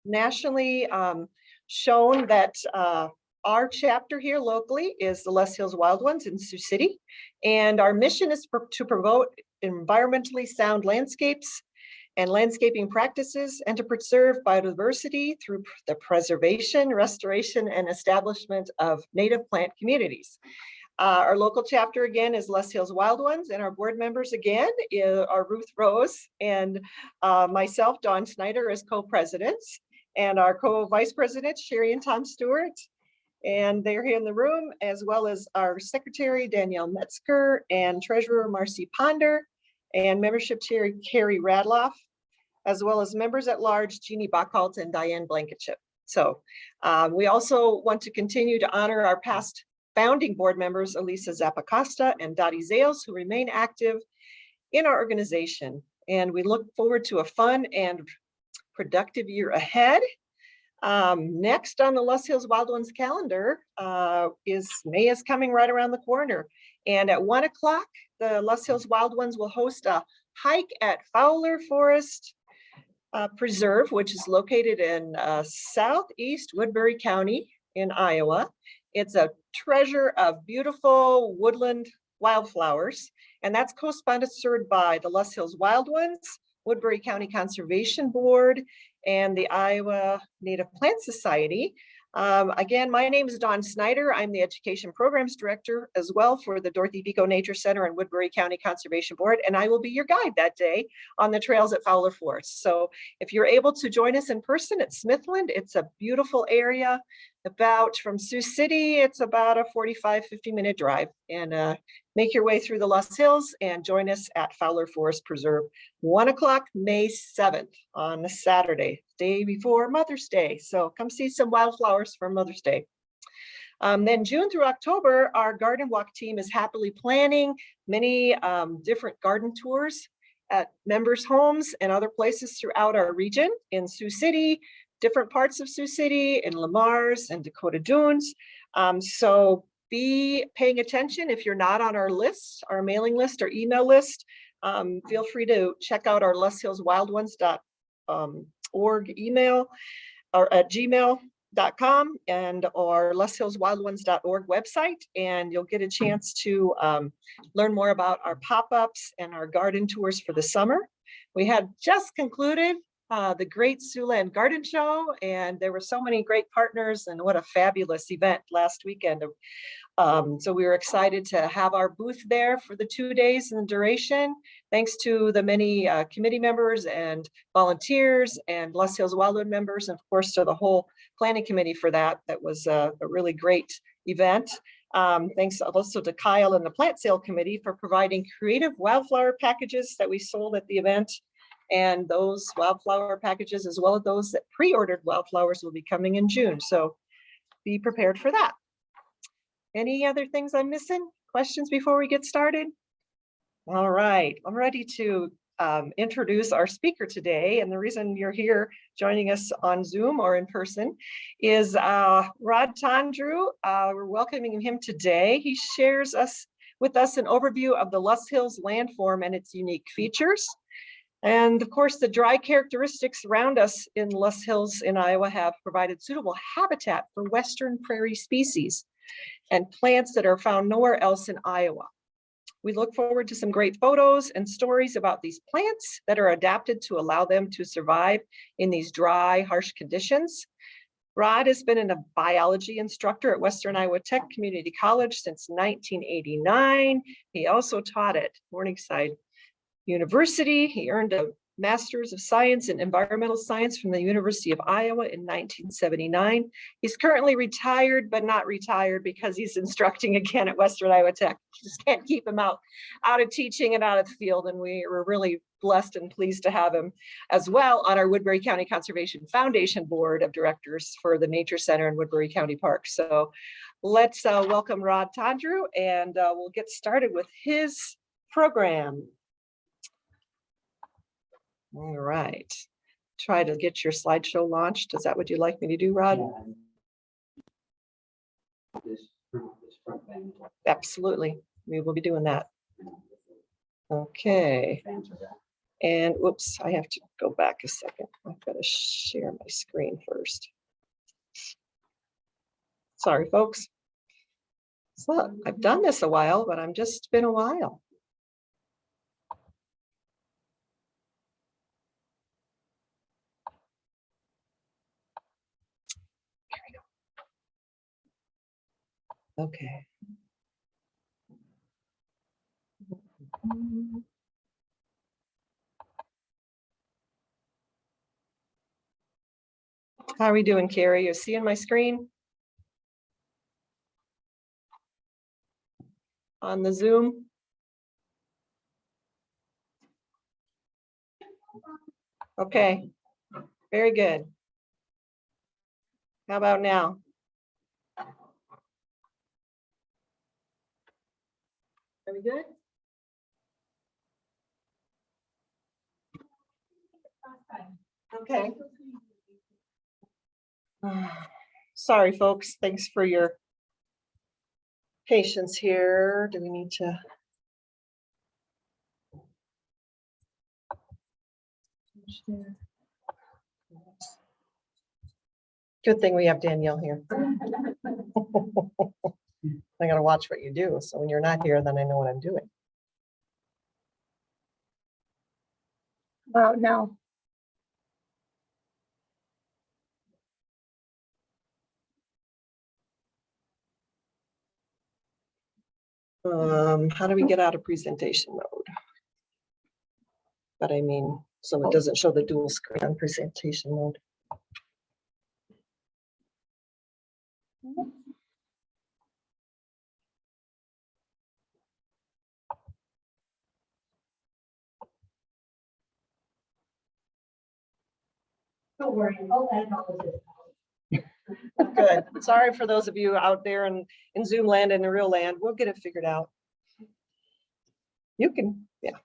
nationally shown that our chapter here locally is the Loess Hills Wild Ones in Sioux City. And our mission is to promote environmentally sound landscapes and landscaping practices, and to preserve biodiversity through the preservation, restoration, and establishment of native plant communities. Our local chapter again is Loess Hills Wild Ones, and our board members again are Ruth Rose and myself, Dawn Snyder, as co-presidents, and our co-vice presidents, Sherry and Tom Stewart. And they're here in the room, as well as our secretary, Danielle Metzger, and treasurer, Marcy Ponder, and membership chair, Carrie Radloff, as well as members at large, Jeannie Bachalt and Diane Blankenship. So we also want to continue to honor our past founding board members, Elisa Zappacosta and Dottie Zales, who remain active in our organization. And we look forward to a fun and productive year ahead. Next on the Loess Hills Wild Ones calendar is May is coming right around the corner. And at 1 o'clock, the Loess Hills Wild Ones will host a hike at Fowler Forest Preserve, which is located in southeast Woodbury County in Iowa. It's a treasure of beautiful woodland wildflowers, and that's co-sponsored by the Loess Hills Wild Ones, Woodbury County Conservation Board, and the Iowa Native Plant Society. Again, my name is Dawn Snyder. I'm the Education Programs Director as well for the Dorothy Vico Nature Center and Woodbury County Conservation Board, and I will be your guide that day on the trails at Fowler Forest. So if you're able to join us in person at Smithland, it's a beautiful area. From Sioux City, it's about a 45-50-minute drive, and make your way through the Loess Hills and join us at Fowler Forest Preserve, 1 o'clock, May 7th on a Saturday, day before Mother's Day. So come see some wildflowers for Mother's Day. Then June through October, our garden walk team is happily planning many different garden tours at members' homes and other places throughout our region in Sioux City, different parts of Sioux City, in Lamars and Dakota Dunes. So be paying attention. If you're not on our list, our mailing list or email list, feel free to check out our loesshillswildones.org email or at gmail.com and our loesshillswildones.org website, and you'll get a chance to learn more about our pop-ups and our garden tours for the summer. We had just concluded the Great Siouxland Garden Show, and there were so many great partners, and what a fabulous event last weekend. So we were excited to have our booth there for the 2 days in duration. Thanks to the many committee members and volunteers and Loess Hills Wildwood members, and of course to the whole planning committee for that. That was a really great event. Thanks also to Kyle and the plant sale committee for providing creative wildflower packages that we sold at the event. And those wildflower packages, as well as those that pre-ordered wildflowers, will be coming in June. So be prepared for that. Any other things I'm missing? Questions before we get started? All right, I'm ready to introduce our speaker today. And the reason you're here joining us on Zoom or in person is Rod Tondreau. We're welcoming him today. He shares with us an overview of the Loess Hills landform and its unique features. And of course, the dry characteristics around us in Loess Hills in Iowa have provided suitable habitat for Western Prairie species and plants that are found nowhere else in Iowa. We look forward to some great photos and stories about these plants that are adapted to allow them to survive in these dry, harsh conditions. Rod has been a biology instructor at Western Iowa Tech Community College since 1989. He also taught at Morningside University. He earned a Master's of Science in Environmental Science from the University of Iowa in 1979. He's currently retired, but not retired because he's instructing again at Western Iowa Tech. Just can't keep him out of teaching and out of the field. And we were really blessed and pleased to have him as well on our Woodbury County Conservation Foundation Board of Directors for the Nature Center in Woodbury County Park. So let's welcome Rod Tondreau, and we'll get started with his program. All right, try to get your slideshow launched. Is that what you'd like me to do, Rod? Yeah. Absolutely, we will be doing that. Okay, And whoops, I have to go back a second. I've got to share my screen first. Sorry, folks. So I've done this a while, but I'm just been a while. Okay. How are we doing, Carrie? You seeing my screen? On the Zoom? Okay, very good. How about now? Are we good? Okay. Sorry, folks. Thanks for your patience here. Do we need to? Good thing we have Danielle here. I gotta watch what you do. So when you're not here, then I know what I'm doing. No. How do we get out of presentation mode? But I mean, so it doesn't show the dual screen on presentation mode. Don't worry. I'll add all of this. Good. Sorry for those of you out there in Zoom land and in real land. We'll get it figured out. You can, yeah.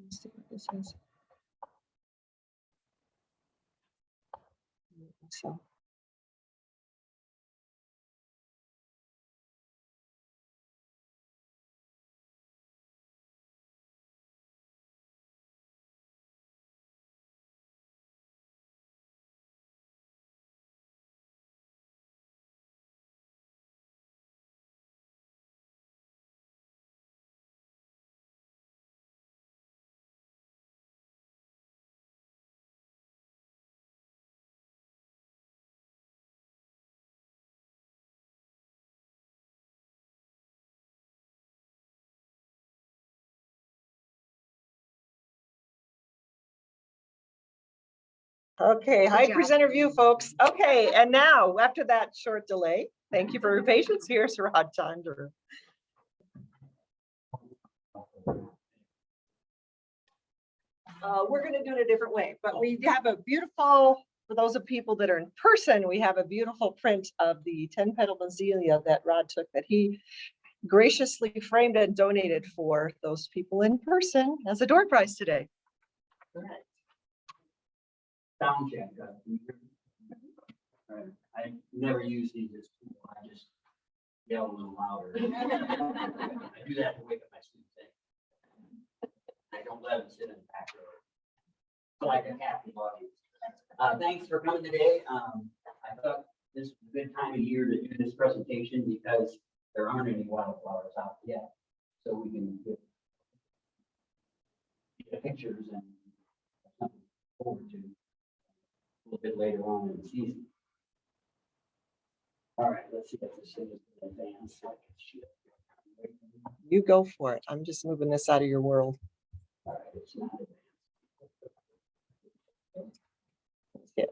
Let's see what this is. So. Okay, hi presenter view, folks. Okay, and now after that short delay, thank you for your patience. Here's Rod Tondreau. We're going to do it a different way, but we have a beautiful, for those of people that are in person, we have a beautiful print of the 10 petal azalea that Rod took that he graciously framed and donated for those people in person as a door prize today. Sound check. I never use these as tool. I just yell a little louder. I do that to wake up my students. I don't let them sit in the back row. So I can have the audience. Thanks for coming today. I thought this was a good time of year to do this presentation because there aren't any wildflowers out yet. So we can get pictures and something forward to a little bit later on in the season. All right, let's see if this is advanced. You go for it. I'm just moving this out of your world. All right, it's not advanced. Yeah.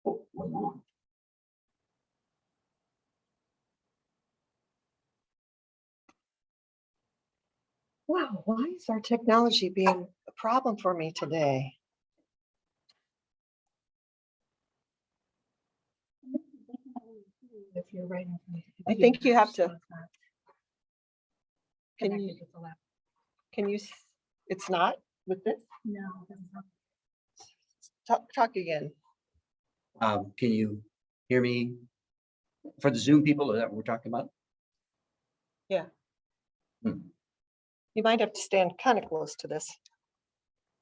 Oh, what's on? Wow, why is our technology being a problem for me today? If you're writing. I think you have to. Can connected you, with the lap. can you, it's not with this? No, it doesn't have- Talk again. Can you hear me? For the Zoom people, is that what we're talking about? Yeah. Hmm. You might have to stand kind of close to this.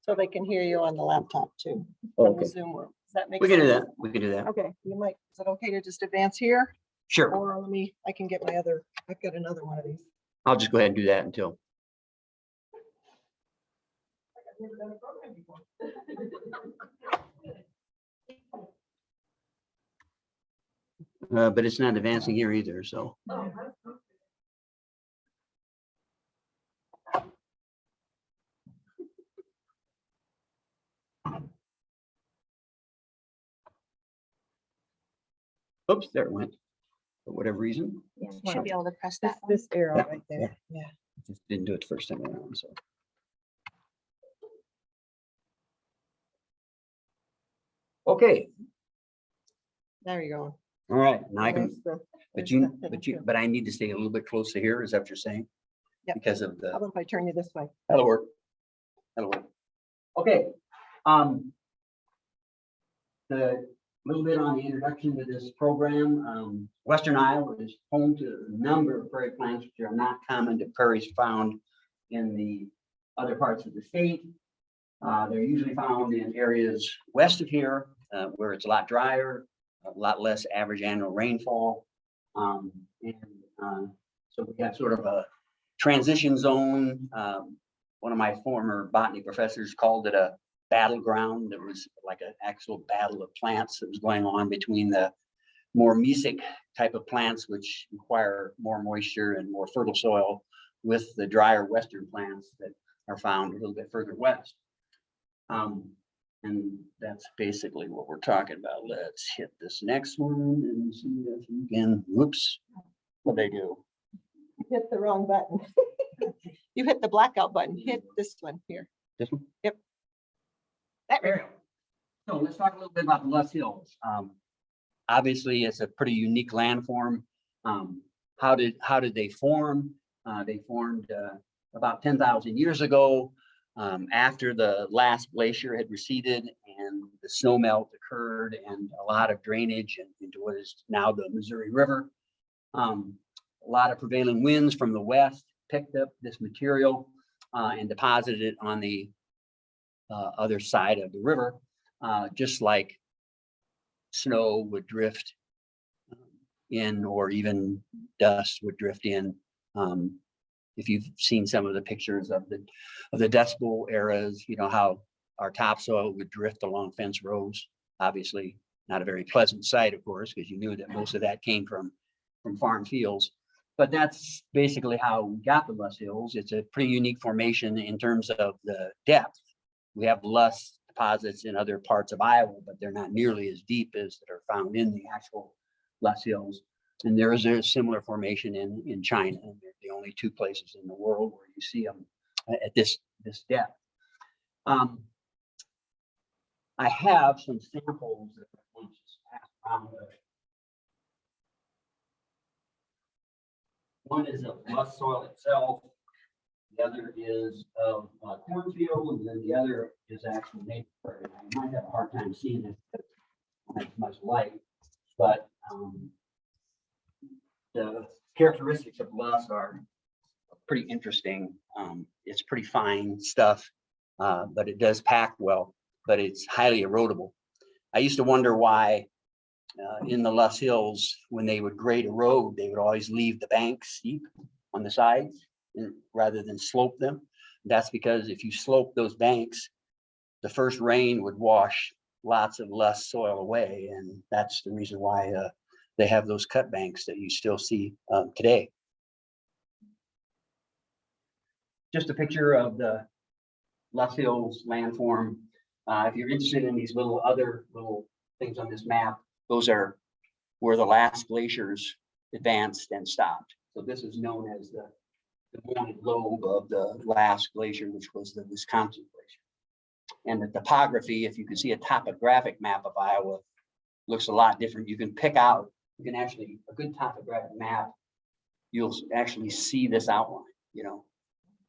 So they can hear you on the laptop too. from the Okay, Zoom room. Does that make we sense? can do that. We can do that. Okay, you might, is it okay to just advance here? Sure. Or let me, I can get my other, I've got another one of these. I'll just go ahead and do that until. I've never done a program before. But it's not advancing here either, so. Oops, there it went. For whatever reason, Yeah, you should be able to press that. This arrow Yeah, right there, yeah. just didn't do it the first time around, so. Okay, There you go. all right, now I can, There's the- but there's you, the thing too. but I need to stay a little bit close to here, is that what you're saying? Yep. Because of How the, about if I turn you this way? that'll work. That'll work. Okay. The little bit on the introduction to this program, Western Iowa is home to a number of prairie plants which are not common to prairies found in the other parts of the state. They're usually found in areas west of here, where it's a lot drier, a lot less average annual rainfall. So we have sort of a transition zone. One of my former botany professors called it a battleground. There was like an actual battle of plants that was going on between the more mesic type of plants, which require more moisture and more fertile soil, with the drier western plants that are found a little bit further west. And that's basically what we're talking about. Let's hit this next one and see if we can, whoops, what they do. You hit the wrong button. You hit the blackout button. Hit this one here. This one? That way. There we go. So let's talk a little bit about the Loess Hills. Obviously, it's a pretty unique landform. How did they form? They formed about 10,000 years ago, after the last glacier had receded and the snow melt occurred and a lot of drainage into what is now the Missouri River. A lot of prevailing winds from the west picked up this material and deposited it on the other side of the river, just like snow would drift in, or even dust would drift in. If you've seen some of the pictures of the Dust Bowl eras, you know how our topsoil would drift along fence rows. Obviously, not a very pleasant sight, of course, because you knew that most of that came from farm fields. But that's basically how we got the Loess Hills. It's a pretty unique formation in terms of the depth. We have loess deposits in other parts of Iowa, but they're not nearly as deep as that are found in the actual Loess Hills. And there is a similar formation in China. And they're the only two places in the world where you see them at this depth. I have some samples that I want to just pass around. One is of Loess soil itself. The other is of cornfield, and then the other is actual native prairie. I might have a hard time seeing it. Don't have much light, but the characteristics of Loess are pretty interesting. It's pretty fine stuff, but it does pack well, but it's highly erodible. I used to wonder why in the Loess Hills, when they would grade a road, they would always leave the banks steep on the sides rather than slope them. That's because if you slope those banks, the first rain would wash lots of Loess soil away, and that's the reason why they have those cut banks that you still see today. Just a picture of the Loess Hills landform. If you're interested in these other little things on this map, those are where the last glaciers advanced and stopped. So this is known as the pointed lobe of the last glacier, which was the Wisconsin glacier. And the topography, if you can see a topographic map of Iowa, looks a lot different. You can pick out, you can actually, a good topographic map, you'll actually see this outline. you know,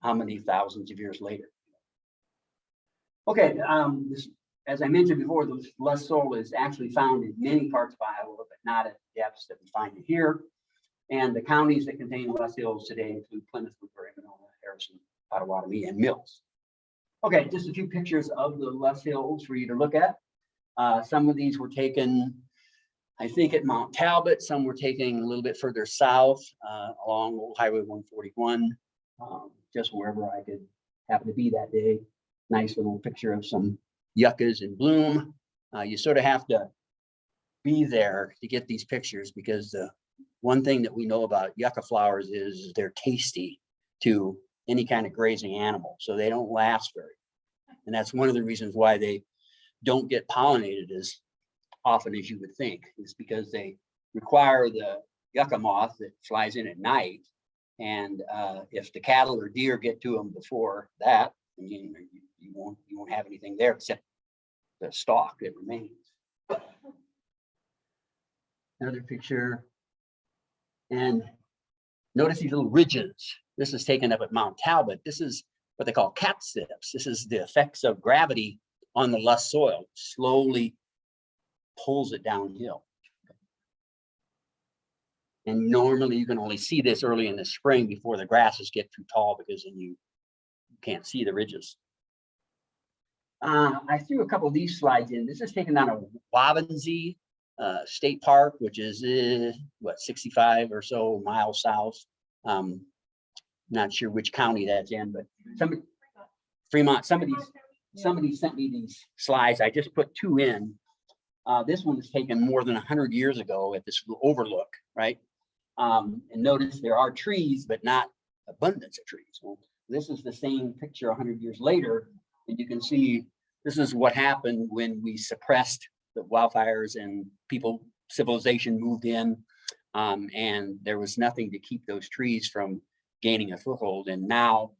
how many thousands of years later. Okay, as I mentioned before, the Loess soil is actually found in many parts of Iowa, but not at depths that we find it here. And the counties that contain Loess Hills today include Plymouth, Woodbury, Monona, Harrison, Potawatomi, and Mills. Okay, just a few pictures of the Loess Hills for you to look at. Some of these were taken, I think, at Mount Talbot. Some were taken a little bit further south along Old Highway 141, just wherever I could happen to be that day. Nice little picture of some yuccas in bloom. You sort of have to be there to get these pictures, because the one thing that we know about yucca flowers is they're tasty to any kind of grazing animal, so they don't last very. And that's one of the reasons why they don't get pollinated as often as you would think, is because they require the yucca moth that flies in at night. And if the cattle or deer get to them before that, you won't have anything there except the stalk that remains. Another picture. And notice these little ridges. This is taken up at Mount Talbot. This is what they call cat steps. This is the effects of gravity on the Loess soil. Slowly pulls it downhill. And normally you can only see this early in the spring before the grasses get too tall, because then you can't see the ridges. I threw a couple of these slides in. This is taken down at Waubonsee State Park, which is what, 65 or so miles south. Not sure which county that's in, but Fremont. Somebody sent me these slides. I just put two in. This one was taken more than 100 years ago at this overlook, right? And notice there are trees, but not abundance of trees. Well, this is the same picture 100 years later, and you can see this is what happened when we suppressed the wildfires and civilization moved in, and there was nothing to keep those trees from gaining a foothold. And now,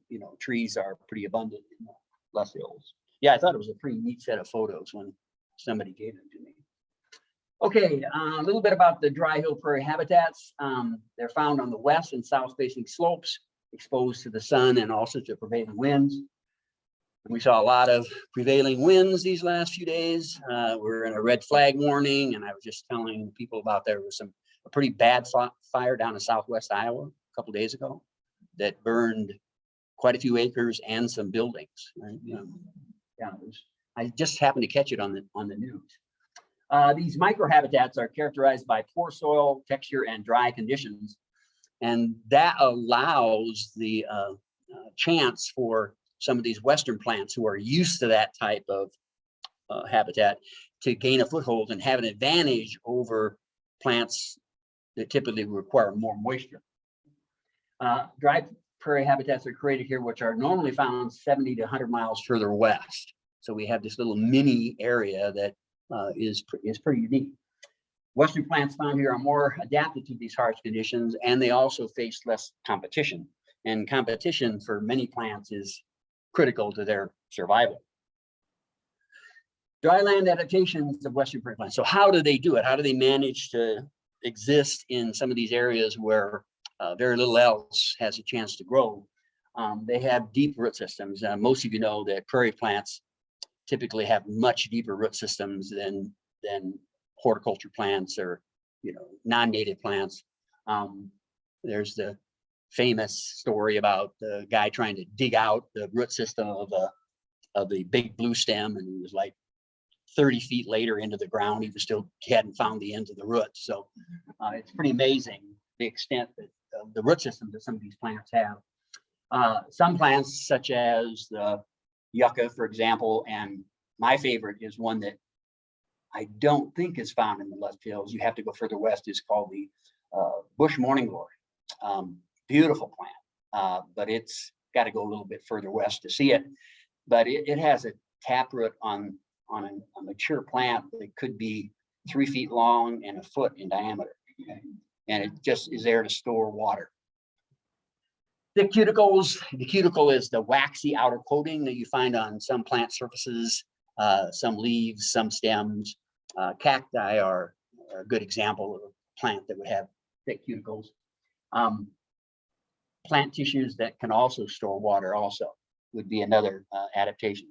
you know, trees are pretty abundant in the Loess Hills. Yeah, I thought it was a pretty neat set of photos when somebody gave them to me. Okay, a little bit about the dry hill prairie habitats. They're found on the west and south facing slopes, exposed to the sun and also to prevailing winds. We saw a lot of prevailing winds these last few days. We're in a red flag warning, and I was just telling people about there was a pretty bad fire down in southwest Iowa a couple of days ago that burned quite a few acres and some buildings. Right? Yeah, I just happened to catch it on the news. These microhabitats are characterized by poor soil texture and dry conditions, and that allows the chance for some of these Western plants who are used to that type of habitat to gain a foothold and have an advantage over plants that typically require more moisture. Dry prairie habitats are created here, which are normally found 70 to 100 miles further west. So we have this little mini area that is pretty unique. Western plants found here are more adapted to these harsh conditions, and they also face less competition. And competition for many plants is critical to their survival. Dryland adaptations of Western prairie plants. So how do they do it? How do they manage to exist in some of these areas where very little else has a chance to grow? They have deep root systems. Most of you know that prairie plants typically have much deeper root systems than horticulture plants or non-native plants. There's the famous story about the guy trying to dig out the root system of the big blue stem, and he was like 30 feet later into the ground. He hadn't found the ends of the roots. So it's pretty amazing the extent that the root systems that some of these plants have. Some plants, such as the yucca, for example, and my favorite is one that I don't think is found in the Loess Hills. You have to go further west. Is called the bush morning glory. Beautiful plant, but it's got to go a little bit further west to see it. But it has a taproot on a mature plant that could be 3 feet long and 1 foot in diameter. Okay? And it just is there to store water. The cuticles. The cuticle is the waxy outer coating that you find on some plant surfaces, some leaves, some stems. Cacti are a good example of a plant that would have thick cuticles. plant tissues that can also store water also would be another adaptation.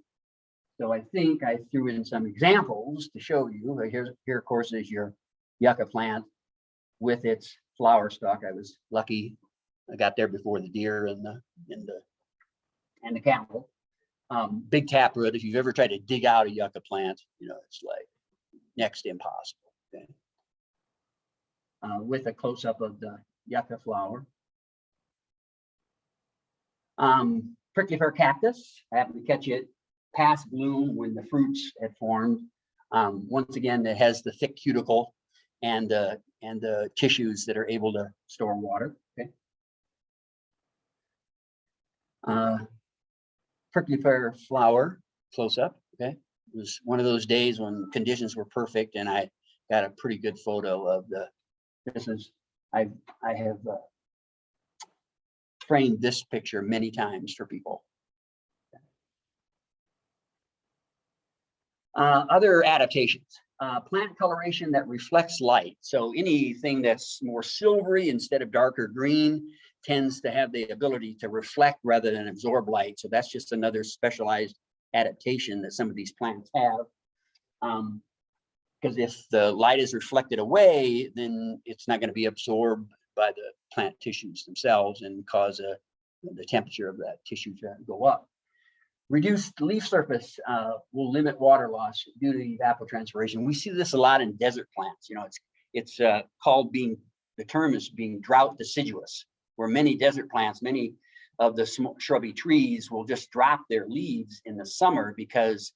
So I think I threw in some examples to show you. Here, of course, is your yucca plant with its flower stalk. I was lucky; I got there before the deer and the camel. Big taproot. If you've ever tried to dig out a yucca plant, you know it's like next to impossible. Okay. With a close up of the yucca flower. Prickly pear cactus. I happened to catch it past bloom when the fruits had formed. Once again, it has the thick cuticle and the tissues that are able to store water. Okay. Prickly pear flower close up. Okay, it was one of those days when conditions were perfect, and I got a pretty good photo of the. This is I have framed this picture many times for people. Other adaptations, plant coloration that reflects light. So anything that's more silvery instead of darker green tends to have the ability to reflect rather than absorb light. So that's just another specialized adaptation that some of these plants have. Because if the light is reflected away, then it's not going to be absorbed by the plant tissues themselves and cause the temperature of that tissue to go up. Reduced leaf surface will limit water loss due to evapotranspiration. We see this a lot in desert plants. You know, it's called being, the term is being drought deciduous, where many desert plants, many of the shrubby trees will just drop their leaves in the summer because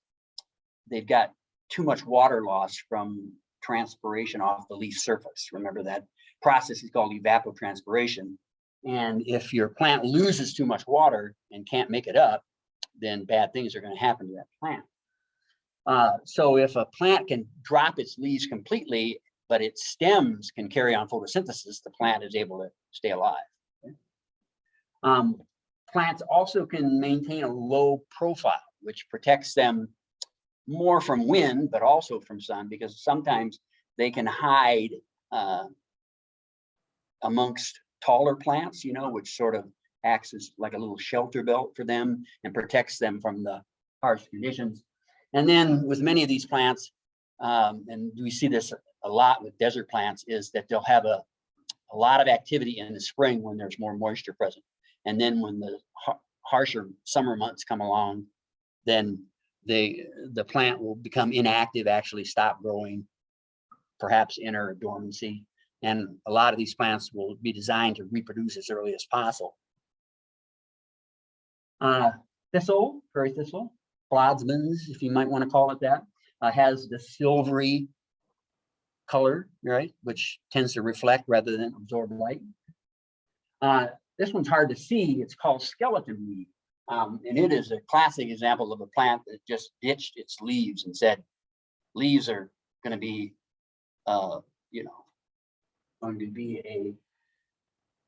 they've got too much water loss from transpiration off the leaf surface. Remember that process is called evapotranspiration. And if your plant loses too much water and can't make it up, then bad things are going to happen to that plant. So if a plant can drop its leaves completely, but its stems can carry on photosynthesis, the plant is able to stay alive. Okay? Plants also can maintain a low profile, which protects them more from wind, but also from sun, because sometimes they can hide amongst taller plants, you know, which sort of acts as like a little shelter belt for them and protects them from the harsh conditions. And then with many of these plants, and we see this a lot with desert plants, is that they'll have a lot of activity in the spring when there's more moisture present. And then when the harsher summer months come along, then the plant will become inactive, actually stop growing, perhaps enter dormancy. And a lot of these plants will be designed to reproduce as early as possible. Thistle, prairie thistle, Plodsmans, if you might want to call it that, has the silvery color, right, which tends to reflect rather than absorb light. This one's hard to see. It's called skeleton weed. And it is a classic example of a plant that just ditched its leaves and said, leaves are going to be, you know, going to be a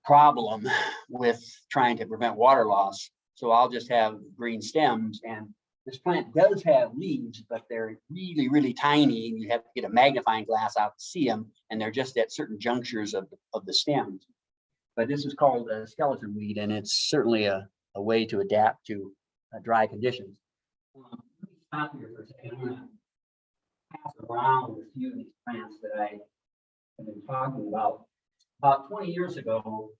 problem with trying to prevent water loss. So I'll just have green stems. And this plant does have leaves, but they're really, really tiny. And you have to get a magnifying glass out to see them. And they're just at certain junctures of the stems. But this is called a skeleton weed, and it's certainly a way to adapt to dry conditions. Let me stop here for a second. I'm going to pass around a few of these plants that I have been talking about. About 20 years ago,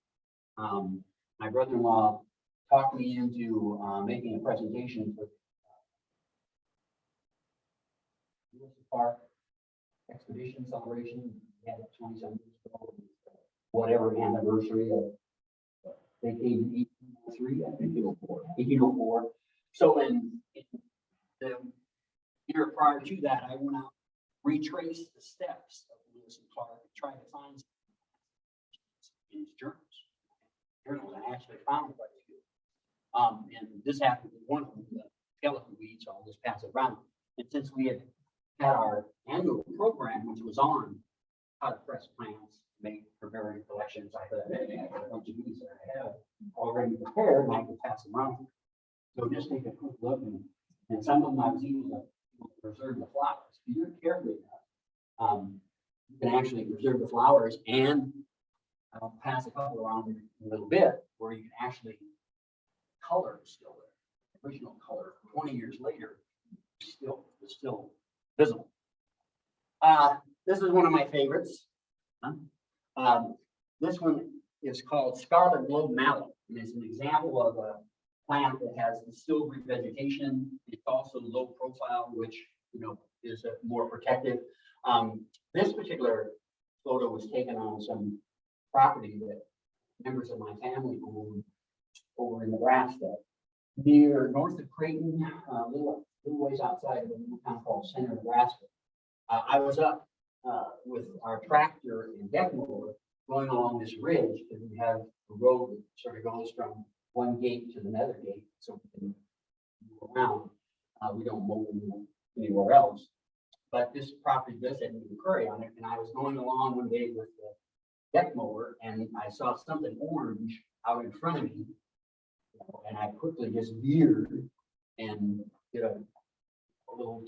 my brother-in-law talked me into making a presentation for Loess Park expedition celebration. We had it 20-some years ago, whatever anniversary of they came in 1803, I think, 1804. So in the year prior to that, I went out, retraced the steps of Lewis and Clark, and tried to find in his journals. And I actually found quite a few. And this happened to be one of them, the skeleton weed, so I'll just pass it around. And since we had our annual program, which was on how to press plants, make preparing collections, I thought, hey, I got a bunch of these that I have already prepared, and I can pass them around. So just take a quick look, and some of them I was able to preserve the flowers. If you do it carefully enough, you can actually preserve the flowers and I'll pass a couple around in a little bit where you can actually color is still there. Original color 20 years later is still visible. This is one of my favorites. This one is called Scarlet Gara, and it's an example of a plant that has the silvery vegetation. It's also low profile, which is more protective. This particular photo was taken on some property that members of my family own over in Nebraska, near north of Creighton, little ways outside of a little town called Center, Nebraska. I was up with our tractor and deck mower going along this ridge, because we have a road that sort of goes from one gate to another gate, so we can move around. We don't mow anywhere else, but this property does have a prairie on it, and I was going along one day with the deck mower, and I saw something orange out in front of me, and I quickly just veered and did a little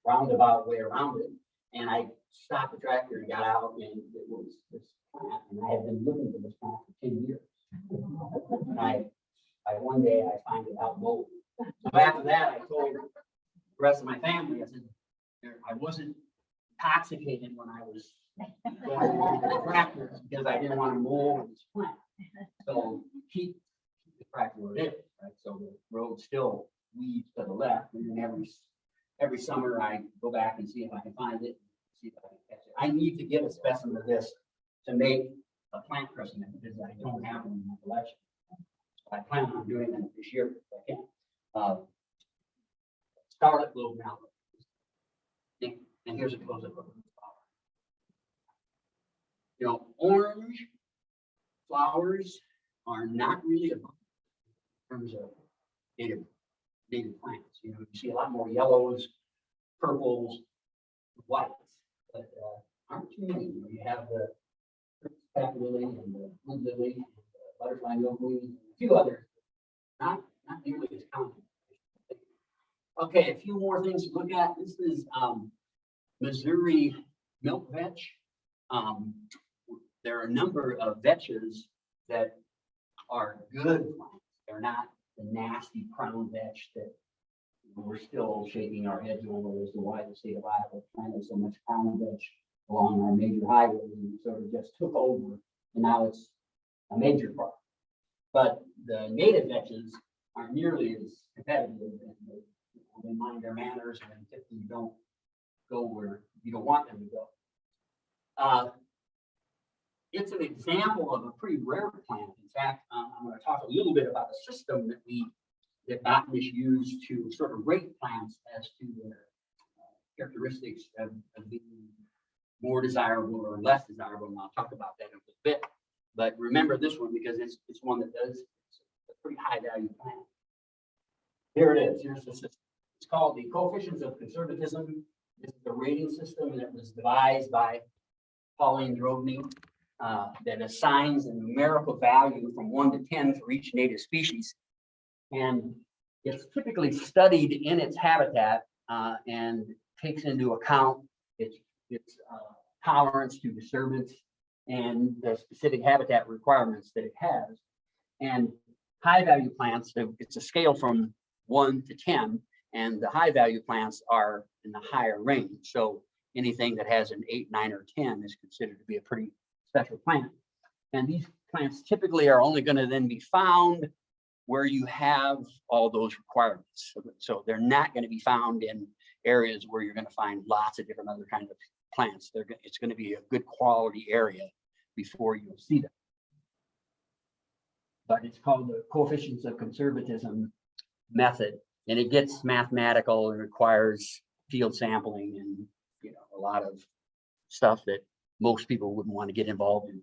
roundabout way around it, and I stopped the tractor and got out, and it was this plant, and I had been looking for this plant for 10 years. And I one day I find it out mowed. So after that, I told the rest of my family, I said, I wasn't intoxicated when I was going to the tractor because I didn't want to mow over this plant. So keep the tractor where it is, right? So the road still weeds to the left, and then every summer I go back and see if I can find it, see if I can catch it. I need to get a specimen of this to make a plant specimen because I don't have one in my collection. I plan on doing that this year if I can. Scarlet Gara. And here's a close-up of the flower. Orange flowers are not really abundant in terms of native plants. You see a lot more yellows, purples, whites, but aren't too many. You have the pack lily and the blue lily, and the butterfly milkweed, and a few others, not nearly as common. Okay, a few more things to look at. This is Missouri milk vetch. There are a number of vetches that are good plants. They're not the nasty crown vetch that we're still shaking our heads over as to why the state of Iowa planted so much crown vetch along our major highways and sort of just took over, and now it's a major problem. But the native vetches aren't nearly as competitive, and they mind their manners and typically don't go where you don't want them to go. It's an example of a pretty rare plant. In fact, I'm going to talk a little bit about a system that botanists use to sort of rate plants as to their characteristics of being more desirable or less desirable, and I'll talk about that in a bit. But remember this one because it's one that does, it's a pretty high value plant. Here it is. Here's the system. It's called the coefficients of conservatism. This is the rating system that was devised by Pauline Drobny that assigns a numerical value from 1 to 10 for each native species. And it's typically studied in its habitat and takes into account its tolerance to disturbance and the specific habitat requirements that it has. And high value plants, it's a scale from 1 to 10, and the high value plants are in the higher range. So anything that has an 8, 9, or 10 is considered to be a pretty special plant. And these plants typically are only going to then be found where you have all those requirements. So they're not going to be found in areas where you're going to find lots of different other kinds of plants. It's going to be a good quality area before you see them. But it's called the coefficients of conservatism method, and it gets mathematical and requires field sampling and a lot of stuff that most people wouldn't want to get involved in.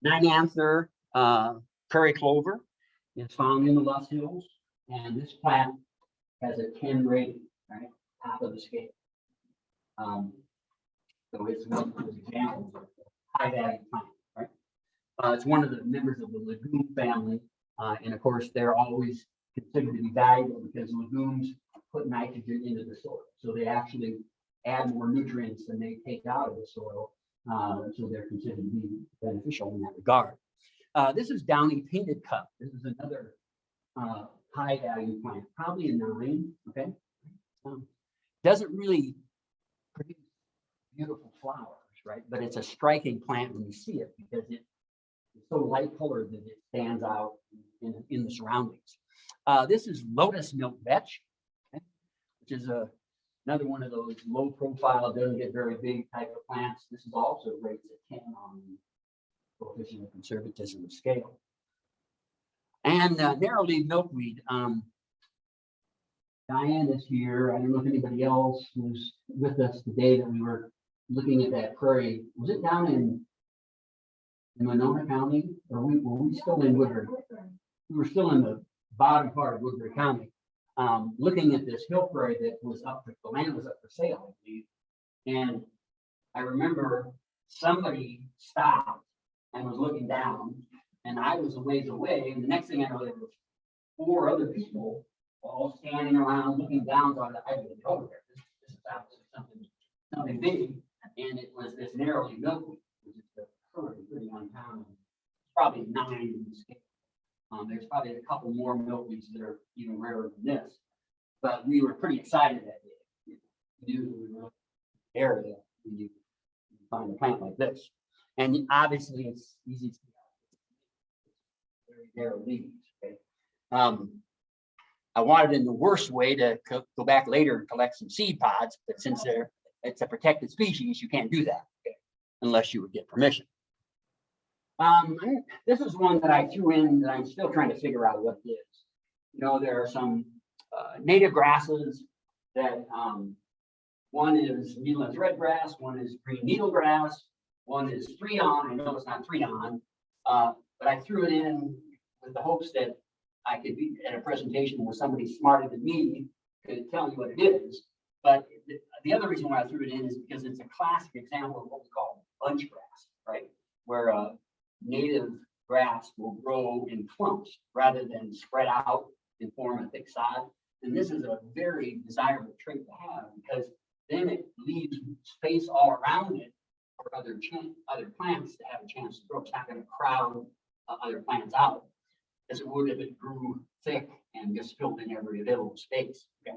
9-anther prairie clover is found in the Loess Hills, and this plant has a 10 rating, right, top of the scale. So it's one of those examples of high value plant, right? It's one of the members of the legume family, and of course they're always considered to be valuable because legumes put nitrogen into the soil, so they actually add more nutrients than they take out of the soil. So they're considered to be beneficial in that regard. This is downy painted cup. This is another high value plant, probably a 9. Okay, doesn't really produce beautiful flowers, right? But it's a striking plant when you see it because it's so light colored that it stands out in the surroundings. This is lotus milk vetch, okay, which is another one of those low profile, doesn't get very big type of plants. This is also rates a 10 on the coefficient of conservatism scale. And narrow leaf milkweed. Diane is here. I don't know if anybody else was with us today that we were looking at that prairie. Was it down in Monona County, or were we still in Woodbury? We were still in the bottom part of Woodbury County, looking at this hill prairie that was up for, the land was up for sale, I believe. And I remember somebody stopped and was looking down, and I was a ways away. And the next thing I know, there were 4 other people all standing around looking down. So I didn't go there. This is obviously something big. And it was this narrowly milkweed, which is pretty uncommon. Probably 9 in the scale. There's probably a couple more milkweeds that are even rarer than this. But we were pretty excited that day. We knew that we were in the area when you find a plant like this. And obviously it's easy to see. Very narrow leaves. Okay. I wanted in the worst way to go back later and collect some seed pods, but since it's a protected species, you can't do that, okay, unless you would get permission. This is one that I threw in that I'm still trying to figure out what it is. You know, there are some native grasses that one is needlelands redgrass, one is green needlegrass, one is 3-on. I know it's not 3-on, but I threw it in with the hopes that I could be at a presentation where somebody smarter than me could tell me what it is. But the other reason why I threw it in is because it's a classic example of what we call bunch grass, right? Where native grass will grow in clumps rather than spread out and form a thick sod. And this is a very desirable trait to have because then it leaves space all around it for other plants to have a chance to grow. It's not going to crowd other plants out as it would if it grew thick and just filled in every available space. Okay,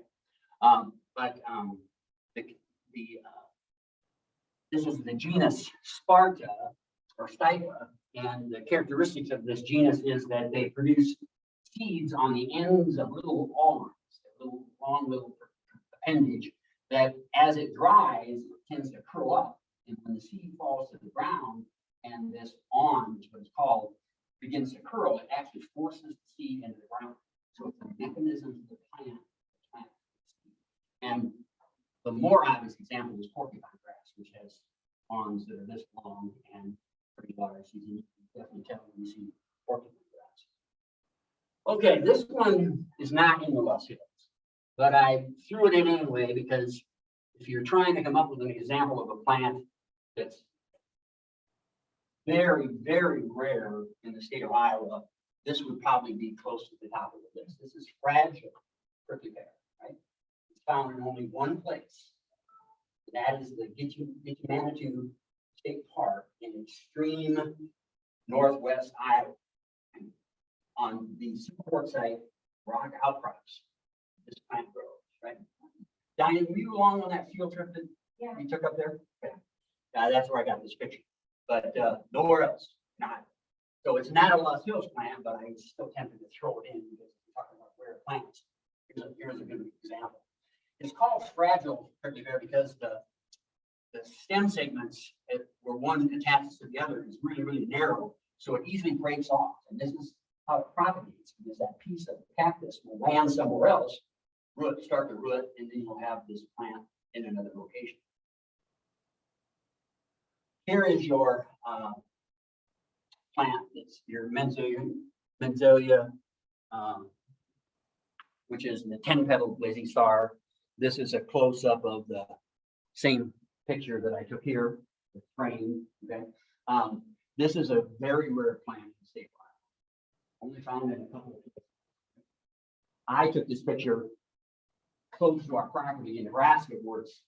this is the genus Sparta or Stipa, and the characteristics of this genus is that they produce seeds on the ends of little awnings, little long little appendage that, as it dries, it tends to curl up, and when the seed falls to the ground and this awn, which is what it's called, begins to curl, it actually forces the seed into the ground. So it's a mechanism for the plant. And the more obvious example is porcupine grass, which has awns that are this long and pretty large. You can definitely tell when you see porcupine grass. Okay, this one is not in the Loess Hills, but I threw it in anyway because if you're trying to come up with an example of a plant that's very, very rare in the state of Iowa, this would probably be close to the top of the list. This is fragile prickly pear, right? It's found in only one place. That is the Gitche-Manitou State Park in extreme northwest Iowa. And on the support site, rock outcrops, this plant grows, right? Diane, were you along on that field trip that you took up there? Okay. That's where I got this picture. But nowhere else, not. So it's not a Loess Hills plant, but I'm still tempted to throw it in because we're talking about rare plants. Here's a good example. It's called fragile prickly pear because the stem segments where one attaches to the other is really, really narrow, so it easily breaks off. And this is how it propagates, because that piece of the cactus will land somewhere else, start to root, and then you'll have this plant in another location. Here is your plant. It's your Menzoia, which is the 10-petal blazing star. This is a close-up of the same picture that I took here, the frame. Okay, this is a very rare plant in the state of Iowa. Only found in a couple of places. I took this picture close to our property in Nebraska, where it's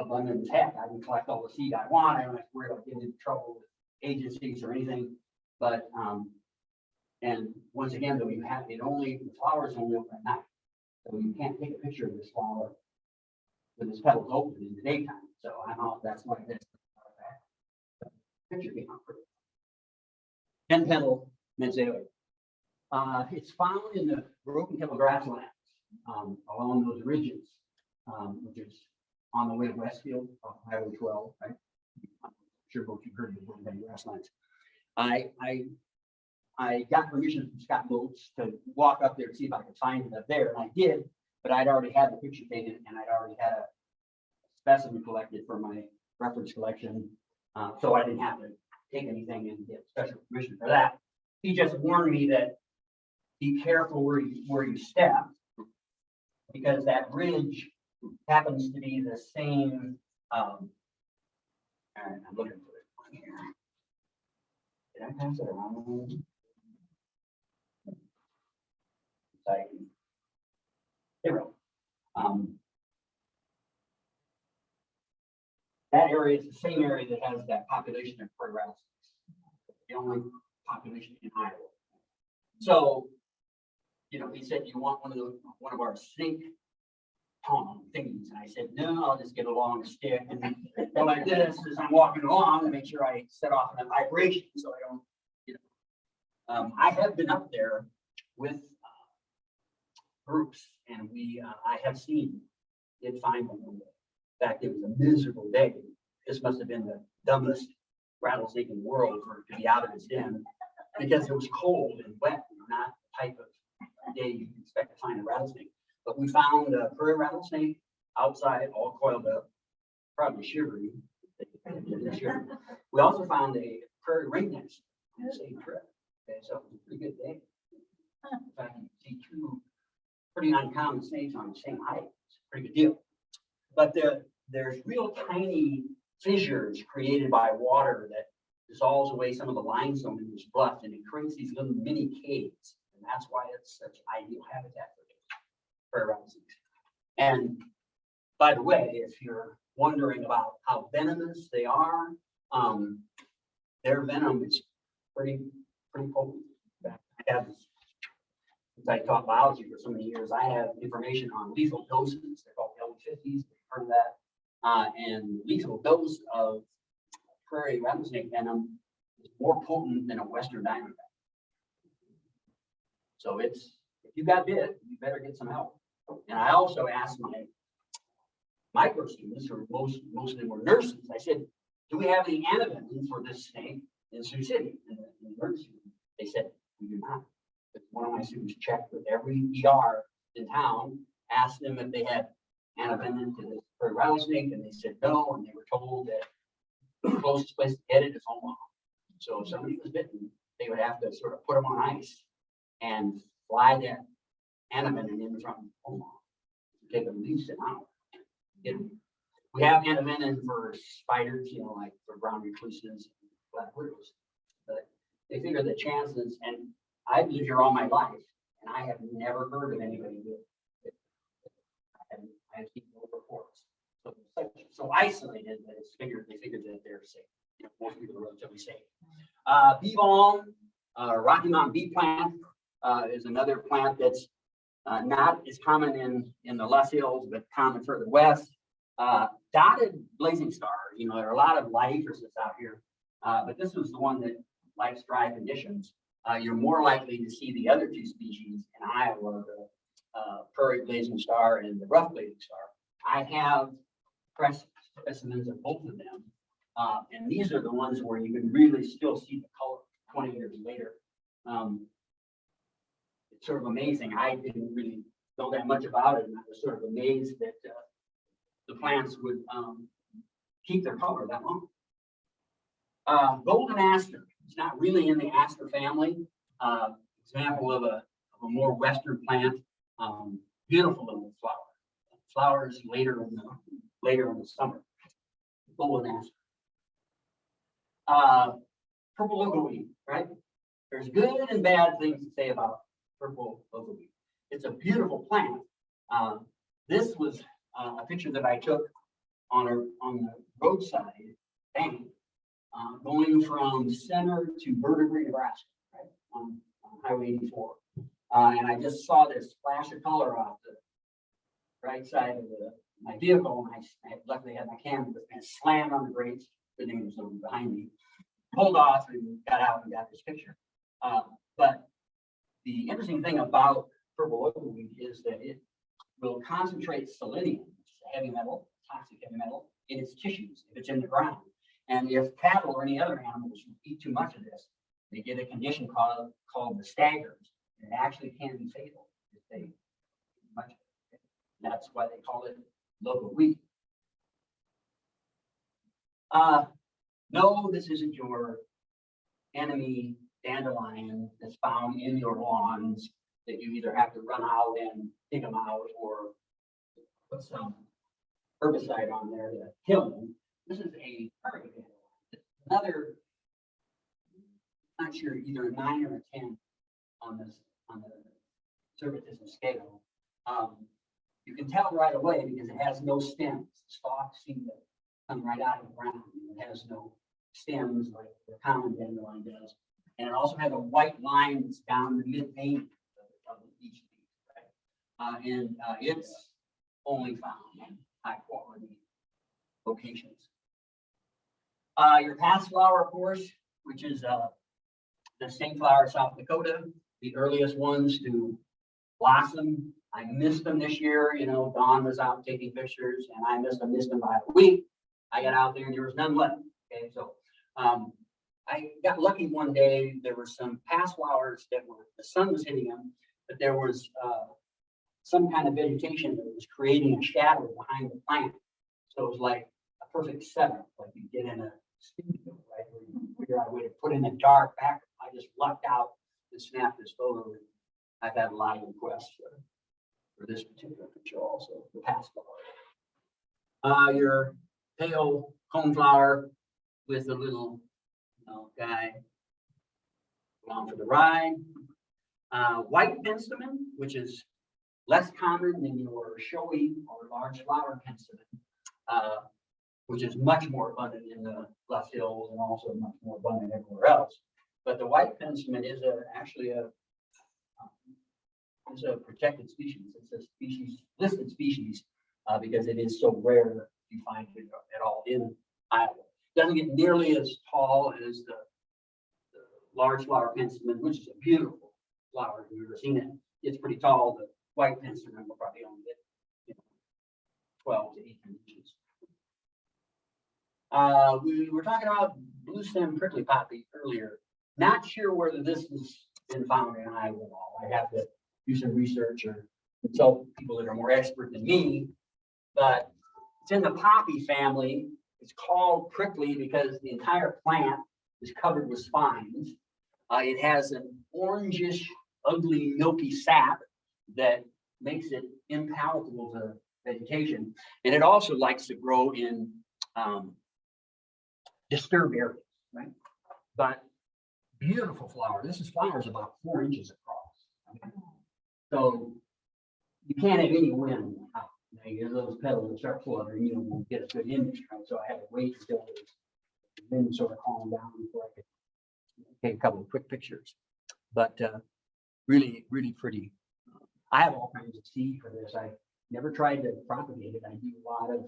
abundance heck. I can collect all the seed I want. I don't have to worry about getting into trouble with agencies or anything. But, and once again, though, the flowers only open at night. So you can't take a picture of this flower with its petals open in the daytime. So I'm out, that's why this picture came out pretty. 10-petal Menzelia. It's found in the broken kettle grasslands along those ridges, which is on the way to Westfield, Highway 12, right? I'm sure both you've heard of the broken kettle grasslands. I got permission from Scott Boats to walk up there to see if I could find it up there, and I did, but I'd already had the picture taken and I'd already had a specimen collected for my reference collection, so I didn't have to take anything and get special permission for that. He just warned me that be careful where you step, because that ridge happens to be the same. All right, I'm looking for it on here. Did I pass it around? There we go. That area is the same area that has that population of prairie rattlesnakes. The only population in Iowa. So, you know, he said, "You want one of our snake tong thingies?" And I said, "No, I'll just get a long stick and go like this as I'm walking along and make sure I set off a vibration so I don't, you know." I have been up there with groups, and I have did find them one day. In fact, it was a miserable day. This must have been the dumbest rattlesnake in the world for it to be out of its den, because it was cold and wet, and not the type of day you'd expect to find a rattlesnake. But we found a prairie rattlesnake outside, all coiled up, probably shivering. We also found a prairie ringneck on the same trip. Okay, so it was a pretty good day. In fact, you see two pretty uncommon snakes on the same height. It's a pretty good deal. But there's real tiny fissures created by water that dissolves away some of the limestone in this bluff, and it creates these little mini caves. And that's why it's such ideal habitat for prairie rattlesnakes. And by the way, if you're wondering about how venomous they are, their venom is pretty potent. Since I taught biology for so many years, I have information on lethal doses. They're called L50s. You've heard of that. And lethal dose of prairie rattlesnake venom is more potent than a Western diamondback. So if you got bit, you better get some help. And I also asked my micro students, or most of them were nurses, I said, "Do we have any antivenom for this snake in Sioux City?" In the emergency room. They said, "We do not." But one of my students checked with every ER in town, asked them if they had antivenom to this prairie rattlesnake, and they said no, and they were told that the closest place to get it is Omaha. So if somebody was bitten, they would have to sort of put them on ice and fly that antivenom in from Omaha. It'd take at least an hour. We have antivenom for spiders, you know, like for brown recluses, black widows, but they figure the chances, and I've lived here all my life, and I have never heard of anybody with it. I have seen no reports. So it's so isolated that they figured that they're safe. You know, most people are relatively safe. Bee balm, Rocky Mountain bee plant is another plant that's not as common in the Loess Hills, but common further west. Dotted blazing stars, you know, there are a lot of lighthouses out here, but this was the one that likes dry conditions. You're more likely to see the other two species in Iowa, the prairie blazing star and the rough blazing star. I have pressed specimens of both of them, and these are the ones where you can really still see the color 20 years later. It's sort of amazing. I didn't really know that much about it, and I was sort of amazed that the plants would keep their color that long. Golden aster. It's not really in the aster family. Example of a more western plant. Beautiful little flower. Flowers later in the summer. Golden aster. Purple ogleweed, right? There's good and bad things to say about purple ogleweed. It's a beautiful plant. This was a picture that I took on the roadside bank, going from Center to Verdigris, Nebraska, right, on Highway 84. And I just saw this flash of color off the right side of my vehicle, and I luckily had my camera, and slammed on the brakes. The name was over behind me, pulled off and got out and got this picture. But the interesting thing about purple oakweed is that it will concentrate selenium, which is a heavy metal, toxic heavy metal, in its tissues if it's in the ground. And if cattle or any other animals eat too much of this, they get a condition called the staggers. It actually can be fatal if they eat much of it. That's why they call it local wheat. No, this isn't your enemy dandelion that's found in your lawns that you either have to run out and dig them out or put some herbicide on there to kill them. This is a prairie dandelion. Another, not sure, either a 9 or a 10 on the conservatism scale. You can tell right away because it has no stems. The stalks seem to come right out of the ground. It has no stems like the common dandelion does. And it also has a white line that's down the mid vein of each leaf, right? It's only found in high quality locations. Your past flower, of course, which is the same flower, South Dakota, the earliest ones to blossom. I missed them this year. You know, Dawn was out taking pictures, and I missed them by a week. I got out there and there was none left. Okay, so I got lucky one day. There were some past flowers that were, the sun was hitting them, but there was some kind of vegetation that was creating a shadow behind the plant. So it was like a perfect setup, like you get in a studio, right, where you figure out a way to put in a dark background. I just lucked out and snapped this photo. I've had a lot of requests for this particular picture also, the past flower. Your pale coneflower with a little guy along for the ride. White Penstemon, which is less common than your showy or large flower Penstemon, which is much more abundant in the Loess Hills and also much more abundant everywhere else. But the white Penstemon is actually a protected species. It's a species, listed species, because it is so rare you find it at all in Iowa. Doesn't get nearly as tall as the large flower Penstemon, which is a beautiful flower. If you've ever seen it, it's pretty tall. The white Penstemon will probably only get 12 to 18 inches. We were talking about blue stem prickly poppy earlier. Not sure whether this has been found in Iowa at all. I have to do some research or consult people that are more expert than me, but it's in the poppy family. It's called prickly because the entire plant is covered with spines. It has an orangish, ugly, milky sap that makes it impalatable to vegetation. And it also likes to grow in disturbed areas, right? But beautiful flower. This is flowers about 4 inches across. Okay? So you can't have any wind out. You get those petals that start fluttering, you won't get a good image, right? So I had to wait until the wind sort of calmed down before I could take a couple of quick pictures. But really, really pretty. I have all kinds of seed for this. I never tried to propagate it. I do a lot of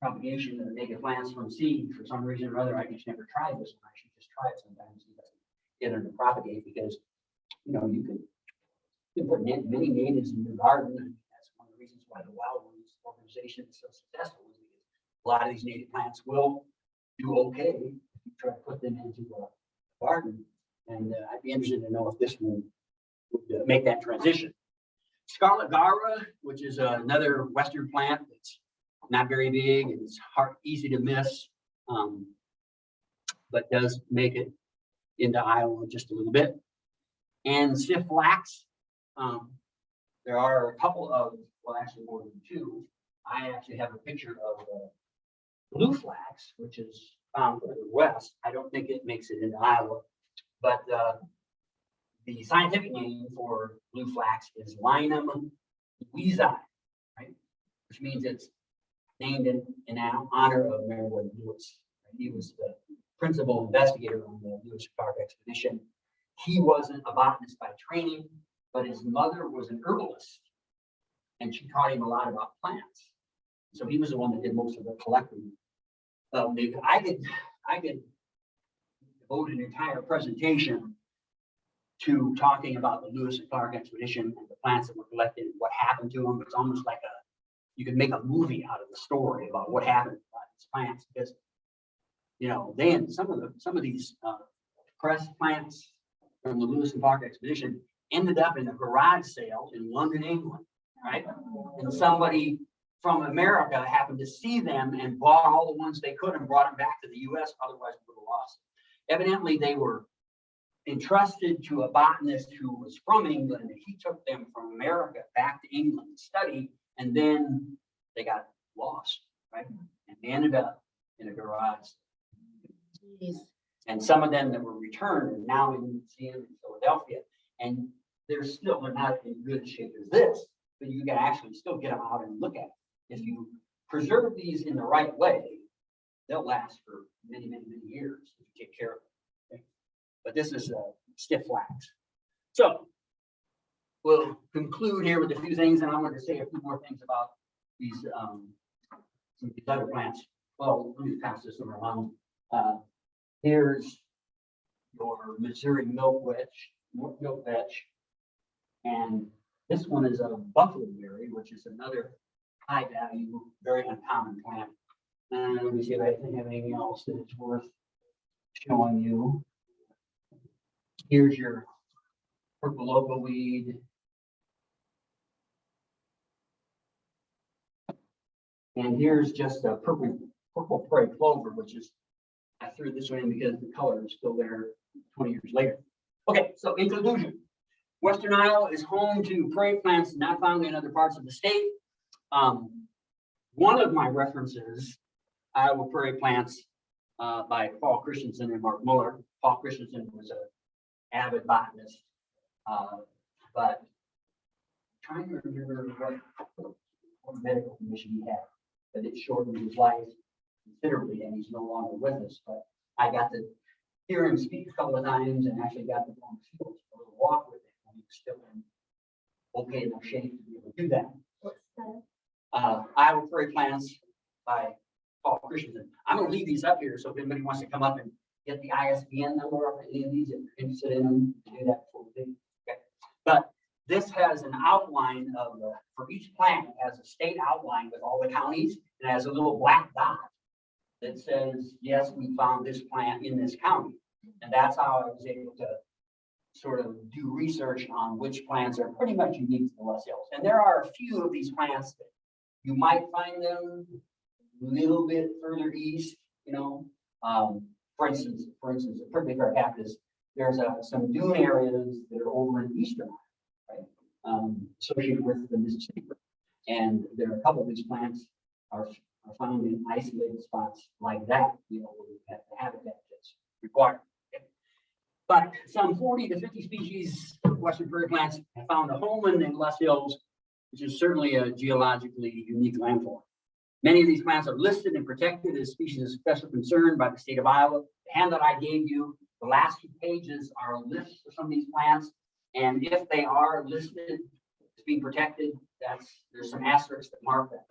propagation of native plants from seed. For some reason or other, I just never tried this one. I should just try it sometime, see if I can get them to propagate, because you can put many natives in your garden. And that's one of the reasons why the Wild Ones organization is so successful, is because a lot of these native plants will do okay if you try to put them into a garden. And I'd be interested to know if this one would make that transition. Scarlet Gara, which is another Western plant that's not very big and it's easy to miss, but does make it into Iowa just a little bit. And stiff flax. There are a couple of, well, actually more than two. I actually have a picture of blue flax, which is found further west. I don't think it makes it into Iowa, but the scientific name for blue flax is Linum weezi, right? Which means it's named in honor of Meriwether Lewis. He was the principal investigator on the Lewis Park expedition. He wasn't a botanist by training, but his mother was an herbalist, and she taught him a lot about plants. So he was the one that did most of the collecting. I could devote an entire presentation to talking about the Lewis and Clark expedition and the plants that were collected and what happened to them. It's almost like you could make a movie out of the story about what happened about these plants, because then some of these pressed plants from the Lewis and Clark expedition ended up in a garage sale in London, England, right? And somebody from America happened to see them and bought all the ones they could and brought them back to the US, otherwise we would have lost. Evidently, they were entrusted to a botanist who was from England, and he took them from America back to England to study, and then they got lost, right? And they ended up in a garage. Jeez. And some of them that were returned are now in the museum in Philadelphia, and they're not in good shape as this, but you can actually still get them out and look at them. If you preserve these in the right way, they'll last for many, many, many years if you take care of them. Okay? But this is stiff flax. So we'll conclude here with a few things, and I want to say a few more things about these some of these other plants. Well, let me pass this one around. Here's your Missouri milk vetch, and this one is a buffalo berry, which is another high value, very uncommon plant. And let me see if I can have anything else that is worth showing you. Here's your purple loco weed. And here's just a purple prairie clover, which is, I threw this one in because the color is still there 20 years later. Okay, so in conclusion, Western Iowa is home to prairie plants not found in other parts of the state. One of my references, Iowa Prairie Plants by Paul Christensen and Mark Muller. Paul Christensen was an avid botanist, but I'm trying to remember what medical condition he had, but it shortened his life considerably, and he's no longer with us. But I got to hear him speak a couple of times, and actually got to go on the field for a little walk with him when he was still in okay enough shape to be able to do that. What's that? Iowa Prairie Plants by Paul Christensen. I'm going to leave these up here, so if anybody wants to come up and get the ISBN number of any of these, if you're interested in them, do that before we leave. Okay. But this has an outline of for each plant, it has a state outline with all the counties, and it has a little black dot that says, yes, we found this plant in this county. And that's how I was able to sort of do research on which plants are pretty much unique to the Loess Hills. And there are a few of these plants that you might find them a little bit further east, for instance, the prickly pear cactus, there's some dune areas that are over in eastern, right? Associated with the Mississippi. And there are a couple of these plants are found in isolated spots like that, where you have the habitat that's required. Okay. But some 40 to 50 species of Western prairie plants have found a home in the Loess Hills, which is certainly a geologically unique landform. Many of these plants are listed and protected as species of special concern by the state of Iowa. The handout I gave you, the last few pages are lists of some of these plants. And if they are listed as being protected, there's some asterisks that mark that.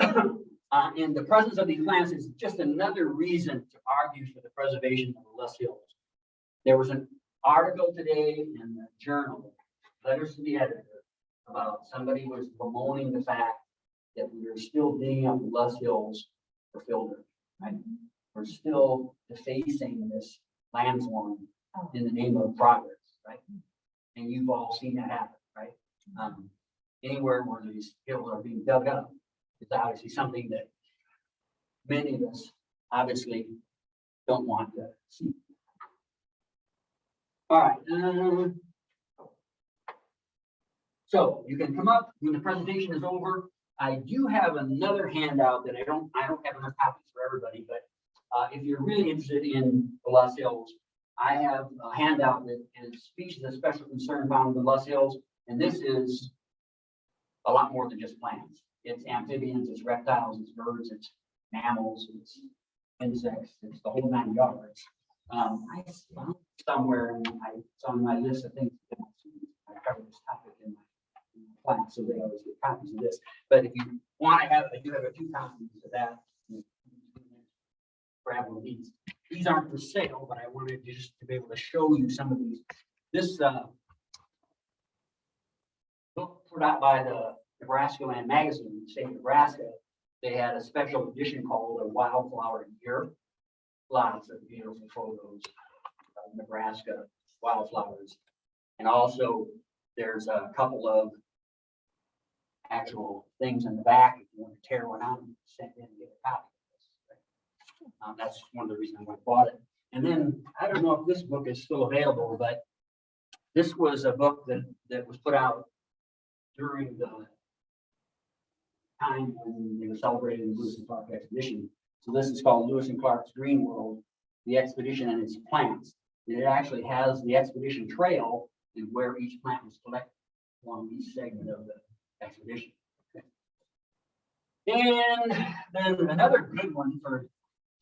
Okay. And the presence of these plants is just another reason to argue for the preservation of the Loess Hills. There was an article today in the journal, Letters to the Editor, about somebody was bemoaning the fact that we are still digging up the Loess Hills for filter, right? We're still defacing this landform in the name of progress, right? And you've all seen that happen, right? Anywhere where these hills are being dug up, it's obviously something that many of us obviously don't want to see. All right. So you can come up when the presentation is over. I do have another handout that I don't have enough copies for everybody, but if you're really interested in the Loess Hills, I have a handout that is species of special concern found in the Loess Hills, and this is a lot more than just plants. It's amphibians, it's reptiles, it's birds, it's mammals, it's insects, it's the whole 9 yards. I found somewhere, and it's on my list of things that I cover this topic in my class, so they always get copies of this. But if you want to have, I do have a few copies of that. Grab one of these. These aren't for sale, but I wanted just to be able to show you some of these. This book put out by the Nebraska Land Magazine in the state of Nebraska, they had a special edition called a Wildflower Year. Lots of beautiful photos of Nebraska wildflowers. And also there's a couple of actual things in the back. If you want to tear one out, send in and get a copy of this. That's one of the reasons I bought it. And then I don't know if this book is still available, but this was a book that was put out during the time when they were celebrating the Lewis and Clark expedition. So this is called Lewis and Clark's Green World, the expedition and its plants. And it actually has the expedition trail and where each plant was collected along each segment of the expedition. And then another good one for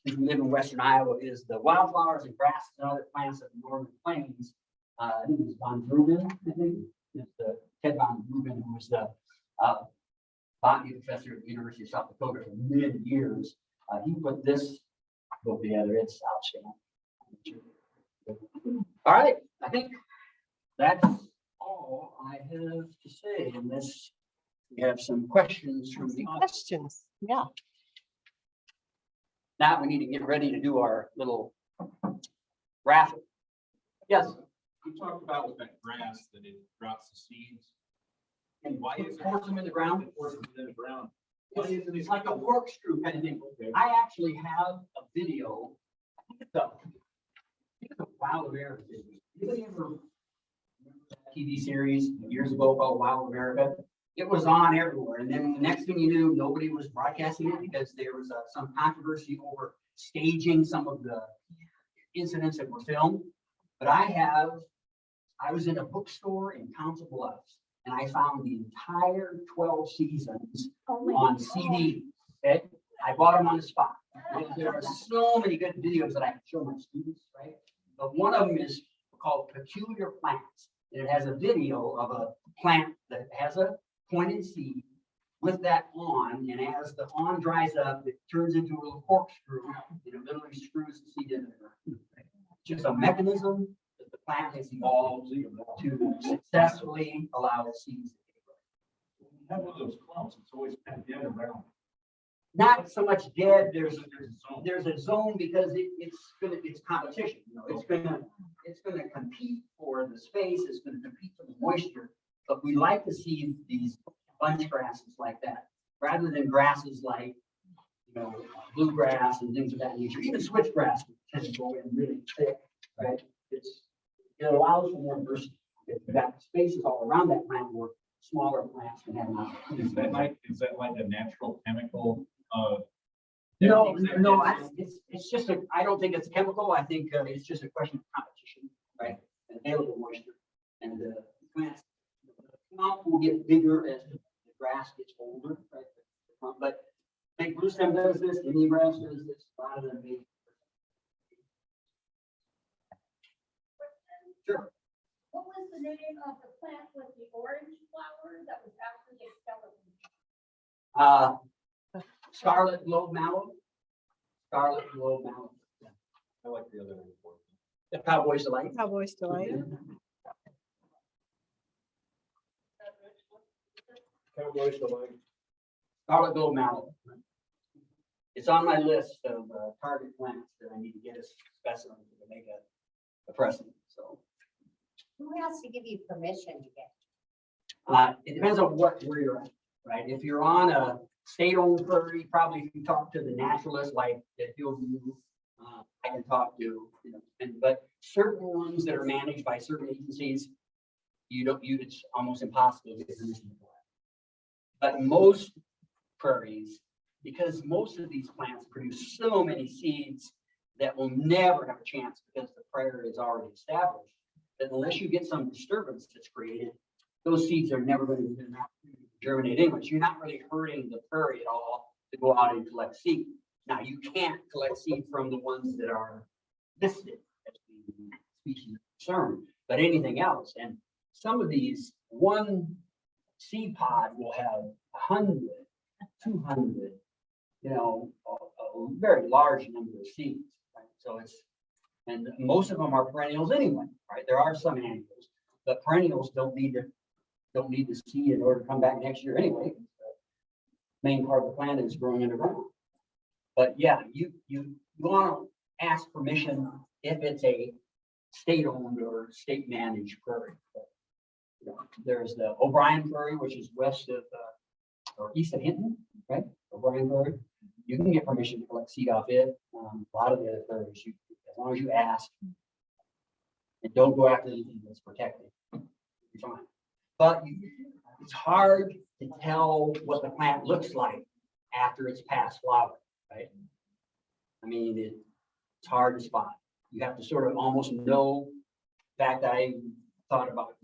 if you live in Western Iowa is the wildflowers and grasses and other plants of the northern plains. I think it's Von Ruben, I think. It's the Ted Von Ruben, who was the botany professor at the University of South Dakota for many years. He put this book together. It's outstanding. All right, I think that's all I have to say, unless we have some questions from the audience. Questions, yeah. Now we need to get ready to do our little raffle. Yes. You talked about with that grass that it drops the seeds. And Why is it? force them in the ground? It forces them in the ground. It's like a corkscrew kind of thing. Okay. I actually have a video. It's a Wild America video. Anybody ever remember that TV series years ago called Wild America? It was on everywhere. And then the next thing you knew, nobody was broadcasting it because there was some controversy over staging some of the incidents that were filmed. But I was in a bookstore in Council Bluffs and I found the entire 12 seasons on CD. Okay, I bought them on the spot. There are so many good videos that I can show my students, right? But one of them is called Peculiar Plants. And it has a video of a plant that has a pointed seed with that on, and as the on dries up, it turns into a little corkscrew, and it literally screws the seed into the ground. Just a mechanism that the plant has evolved to successfully allow the seeds to grow. You have one of those clumps, it's always kind of dead around. Not so much dead, there's a zone because it's competition, you know, it's gonna compete for the space, it's gonna compete for the moisture. But we like to see these bunch grasses like that, rather than grasses like, you know, bluegrass and things of that nature. Even switchgrass tends to go in really thick, right? It allows for more diversity. You've got spaces all around that plant where smaller plants can have an opportunity. Is that like a natural chemical? No, it's just I don't think it's chemical. I think it's just a question of competition, right? And available moisture. And the plants, the clump will get bigger as the grass gets older, right? But I think blue stem does this, Indian grass does this, a lot of them may. Sure. What was the name of the plant with the orange flower that was actually a skeleton? Scarlet globe mallow. Scarlet globe mallow. I like the other one. The Cowboys delight. Cowboys delight. Cowboys delight. Scarlet globe mallow. It's on my list of target plants that I need to get a specimen to make a precedent. So Who has to give you permission to get? it depends on where you're at, right? If you're on a state-owned prairie, probably if you talk to the naturalist like that Hillview, I can talk to, you know, but certain ones that are managed by certain agencies, it's almost impossible to get permission for that. But most prairies, because most of these plants produce so many seeds that will never have a chance because the prairie is already established, that unless you get some disturbance that's created, those seeds are never going to get an opportunity germinate anyway. So you're not really hurting the prairie at all to go out and collect seed. Now, you can't collect seed from the ones that are listed as being species of concern, but anything else. And some of these, one seed pod will have 100, 200, you know, a very large number of seeds, right? So it's, and most of them are perennials anyway, right? There are some annuals, but perennials don't need the seed in order to come back next year anyway. The main part of the plant is growing underground. But yeah, you want to ask permission if it's a state-owned or state-managed prairie. But, you know, there's the O'Brien Prairie, which is west of or east of Hinton, right? O'Brien Prairie. You can get permission to collect seed off it. A lot of the other prairies, as long as you ask, and don't go after anything that's protected, you'll be fine. But it's hard to tell what the plant looks like after it's past flower, right? I mean, it's hard to spot. You have to sort of almost know. In fact, I thought about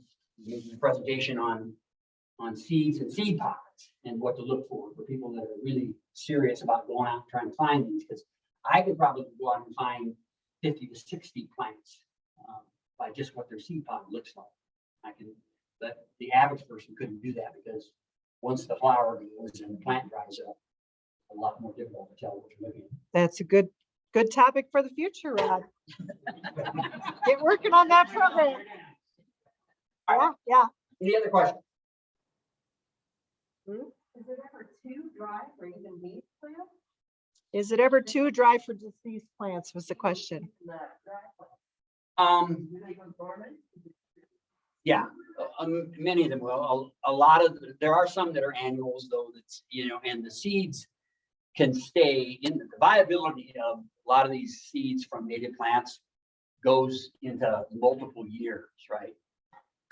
making a presentation on seeds and seed pods and what to look for people that are really serious about going out and trying to find these, because I could probably go out and find 50 to 60 plants by just what their seed pod looks like. I can, but the average person couldn't do that, because once the flower goes and the plant dries up, a lot more difficult to tell what you're looking at. That's a good topic for the future, Rod. Get working on that program. Yeah. Any other questions? Is it ever too dry for even these plants? Is it ever too dry for diseased plants was the question. The dry plants, Um, do they go dormant? yeah, many of them will. A lot of, there are some that are annuals though, that's, you know, and the seeds can stay in the viability of a lot of these seeds from native plants goes into multiple years, right?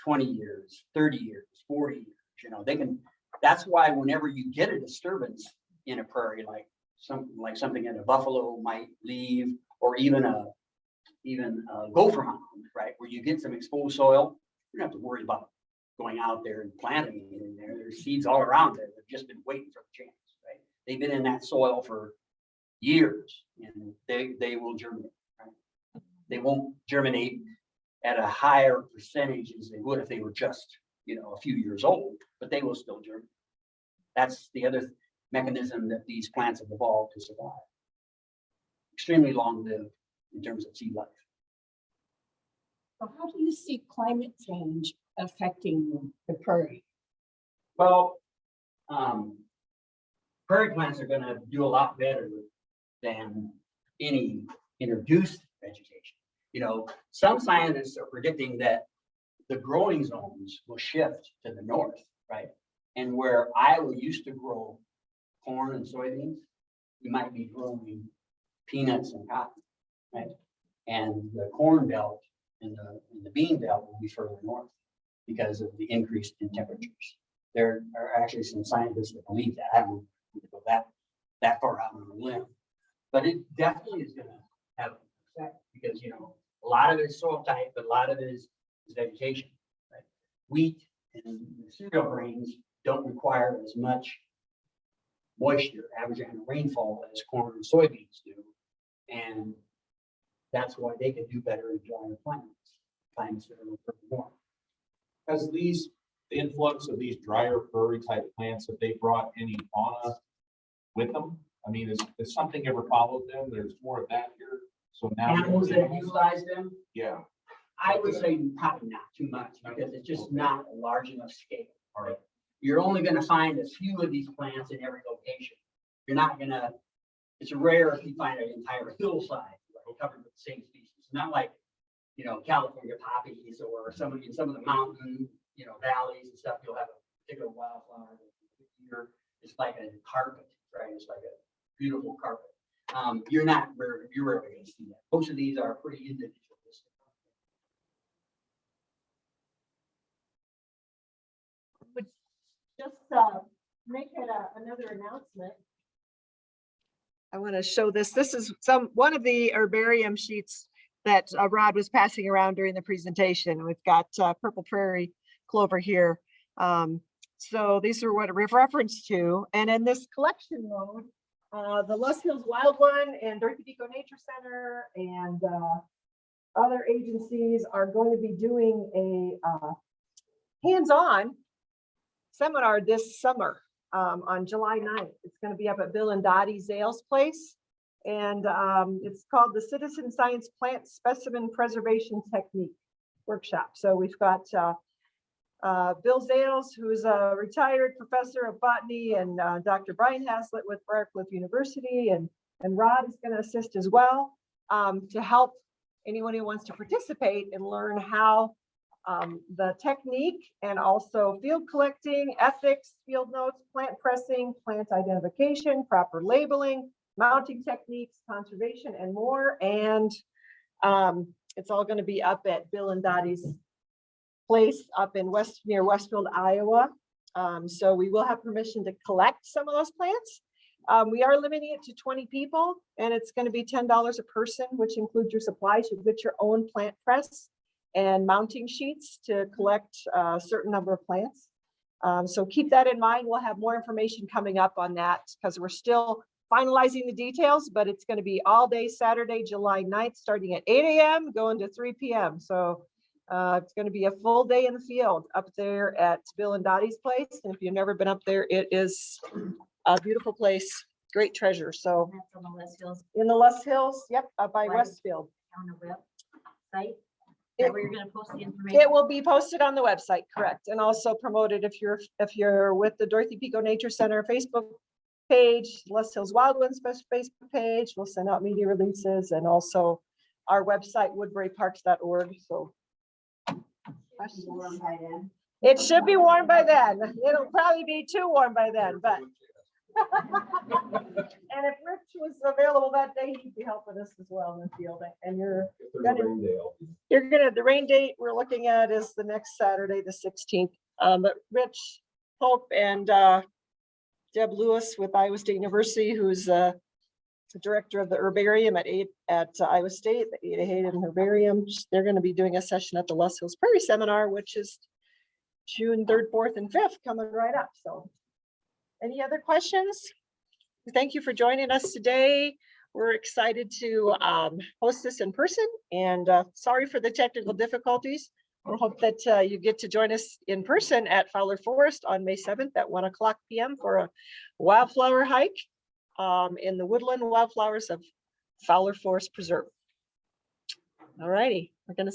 20 years, 30 years, 40 years, you know, they can, that's why whenever you get a disturbance in a prairie, like something that a buffalo might leave, or even a gopher mound, right? Where you get some exposed soil, you don't have to worry about going out there and planting anything there. There's seeds all around there. They've just been waiting for the chance, right? They've been in that soil for years, and they will germinate, right? They won't germinate at a higher percentage as they would if they were just, you know, a few years old, but they will still germinate. That's the other mechanism that these plants have evolved to survive. Extremely long-lived in terms of seed life. So how do you see climate change affecting the prairie? Well, prairie plants are going to do a lot better than any introduced vegetation. You know, some scientists are predicting that the growing zones will shift to the north, right? And where Iowa used to grow corn and soybeans, we might be growing peanuts and cotton, right? And the corn belt and the bean belt will be further north because of the increase in temperatures. There are actually some scientists that believe that. I don't go that far out on the limb, but it definitely is going to have an effect, because, you know, a lot of it is soil type, but a lot of it is vegetation, right? Wheat and cereal grains don't require as much moisture, average annual rainfall, as corn and soybeans do. And that's why they can do better in drier climates that are a little bit warm. Has the influx of these drier prairie type plants, have they brought any fauna with them? I mean, has something ever followed them? There's more of that here. So now. Animals that utilize them, Yeah, I would say probably not too much, because it's just not a large enough scale. all right. You're only going to find a few of these plants in every location. You're not going to, it's rare if you find an entire hillside covered with the same species. Not like, you know, California poppies or in some of the mountain, you know, valleys and stuff. You'll have a particular wildflower here. It's like a carpet, right? It's like a beautiful carpet. You're rarely going to see that. Most of these are pretty individualistic. Just make it another announcement. I want to show this. This is one of the herbarium sheets that Rod was passing around during the presentation. We've got purple prairie clover here. So these are what we've referenced to. And in this collection mode, the Loess Hills Wild One and Dorothy Deco Nature Center and other agencies are going to be doing a hands-on seminar this summer on July 9th. It's going to be up at Bill and Dottie Zales place. And it's called the Citizen Science Plant Specimen Preservation Technique Workshop. So we've got Bill Zales, who's a retired professor of botany, and Dr. Brian Haslett with Briarcliff University, and Rod is going to assist as well to help anyone who wants to participate and learn how the technique and also field collecting, ethics, field notes, plant pressing, plant identification, proper labeling, mounting techniques, conservation, and more. And it's all going to be up at Bill and Dottie's place up in near Westfield, Iowa. So we will have permission to collect some of those plants. We are limiting it to 20 people, and it's going to be $10 a person, which includes your supplies. You get your own plant press and mounting sheets to collect a certain number of plants. So keep that in mind. We'll have more information coming up on that because we're still finalizing the details, but it's going to be all day Saturday, July 9th, starting at 8 a.m. going to 3 p.m. So it's going to be a full day in the field up there at Bill and Dottie's place. And if you've never been up there, it is a beautiful place, great treasure. So That's on the Loess Hills in the Loess Hills, yep, up by Right. Westfield. on the website. Is It- that where you're gonna post the information? It will be posted on the website, correct, and also promoted if you're with the Dorothy Pico Nature Center Facebook page, Loess Hills Wild Ones Facebook page. We'll send out media releases and also our website, woodburyparks.org. So Warm by then. it should be warm by then. It'll probably be too warm by then, but. And if Rich was available that day, he'd be helping us as well in the field. And the rain date we're looking at is the next Saturday, the 16th. But Rich Hope and Deb Lewis with Iowa State University, who's the director of the herbarium at Iowa State, the Ada Hayden Herbarium. They're going to be doing a session at the Loess Hills Prairie Seminar, which is June 3rd, 4th, and 5th coming right up. So any other questions? Thank you for joining us today. We're excited to host this in person, and sorry for the technical difficulties. We hope that you get to join us in person at Fowler Forest on May 7th at 1:00 p.m. for a wildflower hike in the woodland wildflowers of Fowler Forest Preserve. All righty, we're going to